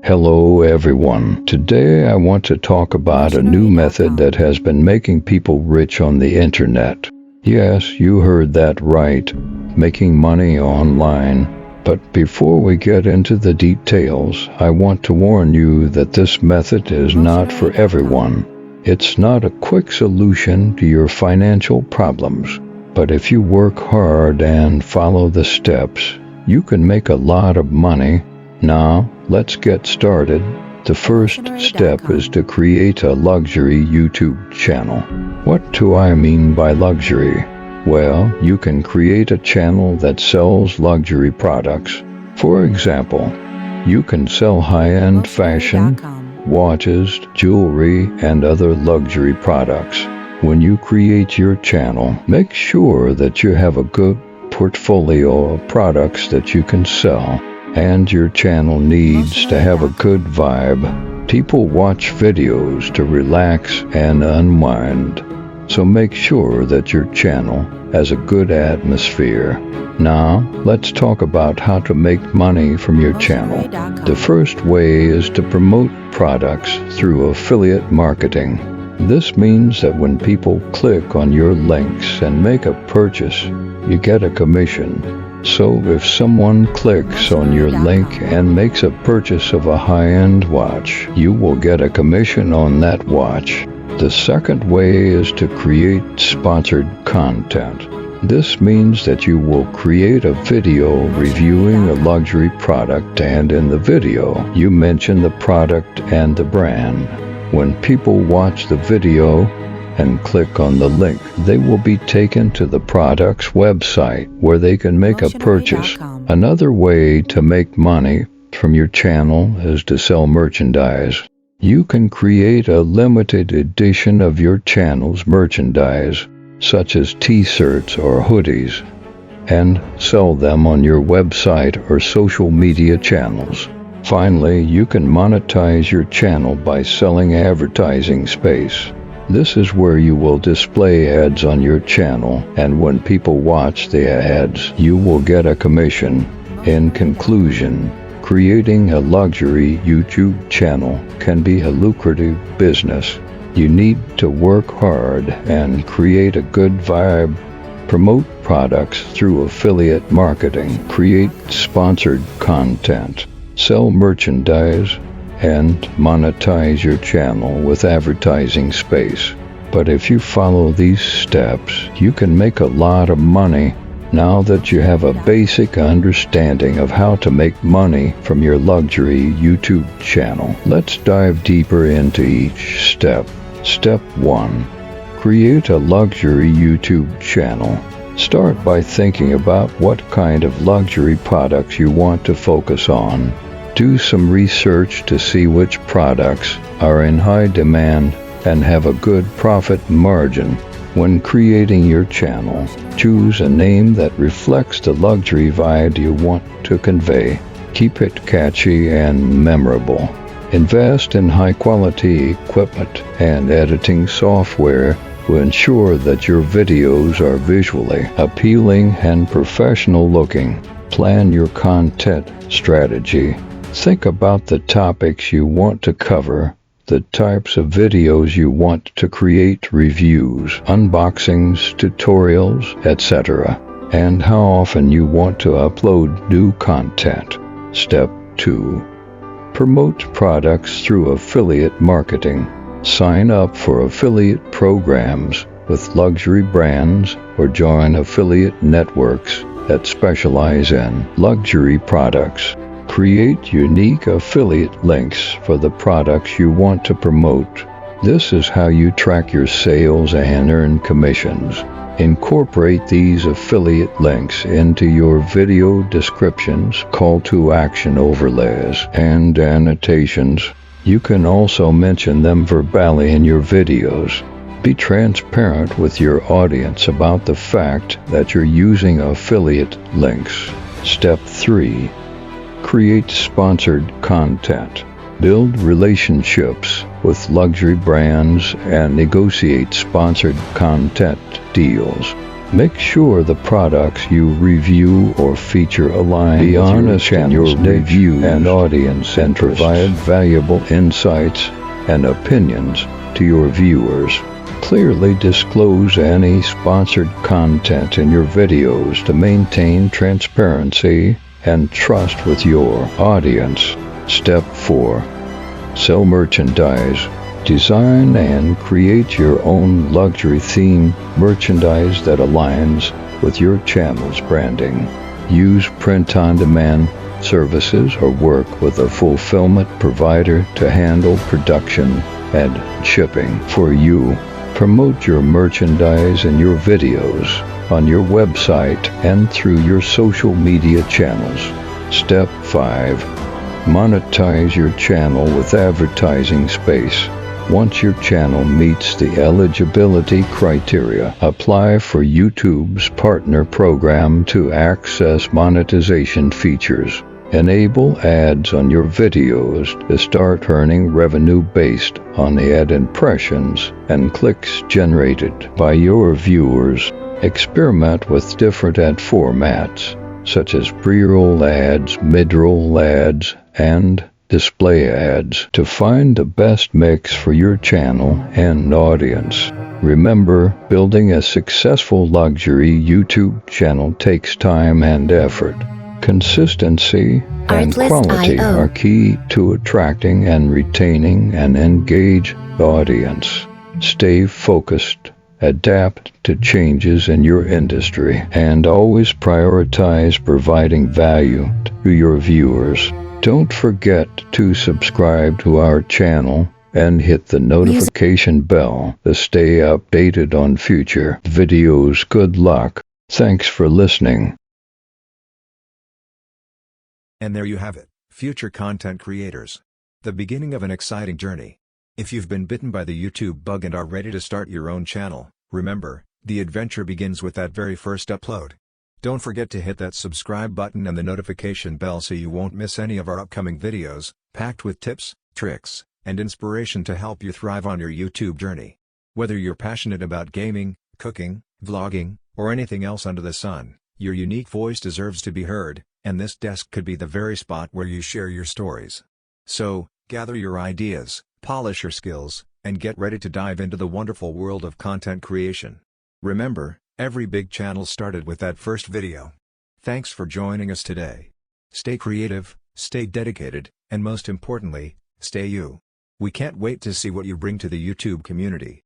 Hello everyone. Today I want to talk about a new method that has been making people rich on the internet. Yes, you heard that right. Making money online. But before we get into the details, I want to warn you that this method is not for everyone. It's not a quick solution to your financial problems. But if you work hard and follow the steps, you can make a lot of money. Now, let's get started. The first step is to create a luxury YouTube channel. What do I mean by luxury? Well, you can create a channel that sells luxury products. For example, you can sell high-end fashion, watches, jewelry, and other luxury products. When you create your channel, make sure that you have a good portfolio of products that you can sell. And your channel needs to have a good vibe. People watch videos to relax and unwind. So make sure that your channel has a good atmosphere. Now, let's talk about how to make money from your channel. The first way is to promote products through affiliate marketing. This means that when people click on your links and make a purchase, you get a commission. So if someone clicks on your link and makes a purchase of a high-end watch, you will get a commission on that watch. The second way is to create sponsored content. This means that you will create a video reviewing a luxury product, and in the video, you mention the product and the brand. When people watch the video and click on the link, they will be taken to the product's website where they can make a purchase. Another way to make money from your channel is to sell merchandise. You can create a limited edition of your channel's merchandise, such as t-shirts or hoodies, and sell them on your website or social media channels. Finally, you can monetize your channel by selling advertising space. This is where you will display ads on your channel, and when people watch the ads, you will get a commission. In conclusion, creating a luxury YouTube channel can be a lucrative business. You need to work hard and create a good vibe. Promote products through affiliate marketing, create sponsored content, sell merchandise, and monetize your channel with advertising space. But if you follow these steps, you can make a lot of money. Now that you have a basic understanding of how to make money from your luxury YouTube channel, let's dive deeper into each step. Step 1. Create a luxury YouTube channel. Start by thinking about what kind of luxury products you want to focus on. Do some research to see which products are in high demand and have a good profit margin. When creating your channel, choose a name that reflects the luxury vibe you want to convey. Keep it catchy and memorable. Invest in high-quality equipment and editing software to ensure that your videos are visually appealing and professional looking. Plan your content strategy. Think about the topics you want to cover, the types of videos you want to create, reviews, unboxings, tutorials, etc., and how often you want to upload new content. Step 2. Promote products through affiliate marketing. Sign up for affiliate programs with luxury brands or join affiliate networks that specialize in luxury products. Create unique affiliate links for the products you want to promote. This is how you track your sales and earn commissions. Incorporate these affiliate links into your video descriptions, call to action overlays, and annotations. You can also mention them verbally in your videos. Be transparent with your audience about the fact that you're using affiliate links. Step 3. Create sponsored content. Build relationships with luxury brands and negotiate sponsored content deals. Make sure the products you review or feature align with your channel's review and audience and provide valuable insights and opinions to your viewers. Clearly disclose any sponsored content in your videos to maintain transparency and trust with your audience. Step 4. Sell merchandise. Design and create your own luxury-themed merchandise that aligns with your channel's branding. Use print-on-demand services or work with a fulfillment provider to handle production and shipping for you. Promote your merchandise in your videos, on your website, and through your social media channels. Step 5. Monetize your channel with advertising space. Once your channel meets the eligibility criteria, apply for YouTube's partner program to access monetization features. Enable ads on your videos to start earning revenue based on the ad impressions and clicks generated by your viewers. Experiment with different ad formats, such as pre-roll ads, mid-roll ads, and display ads to find the best mix for your channel and audience. Remember, building a successful luxury YouTube channel takes time and effort. Consistency and quality are key to attracting and retaining an engaged audience. Stay focused, adapt to changes in your industry, and always prioritize providing value to your viewers. Don't forget to subscribe to our channel and hit the notification bell to stay updated on future videos. Good luck. Thanks for listening. And there you have it, future content creators. The beginning of an exciting journey. If you've been bitten by the YouTube bug and are ready to start your own channel, remember, the adventure begins with that very first upload. Don't forget to hit that subscribe button and the notification bell so you won't miss any of our upcoming videos, packed with tips, tricks, and inspiration to help you thrive on your YouTube journey. Whether you're passionate about gaming, cooking, vlogging, or anything else under the sun, your unique voice deserves to be heard, and this desk could be the very spot where you share your stories. So, gather your ideas, polish your skills, and get ready to dive into the wonderful world of content creation. Remember, every big channel started with that first video. Thanks for joining us today. Stay creative, stay dedicated, and most importantly, stay you. We can't wait to see what you bring to the YouTube community.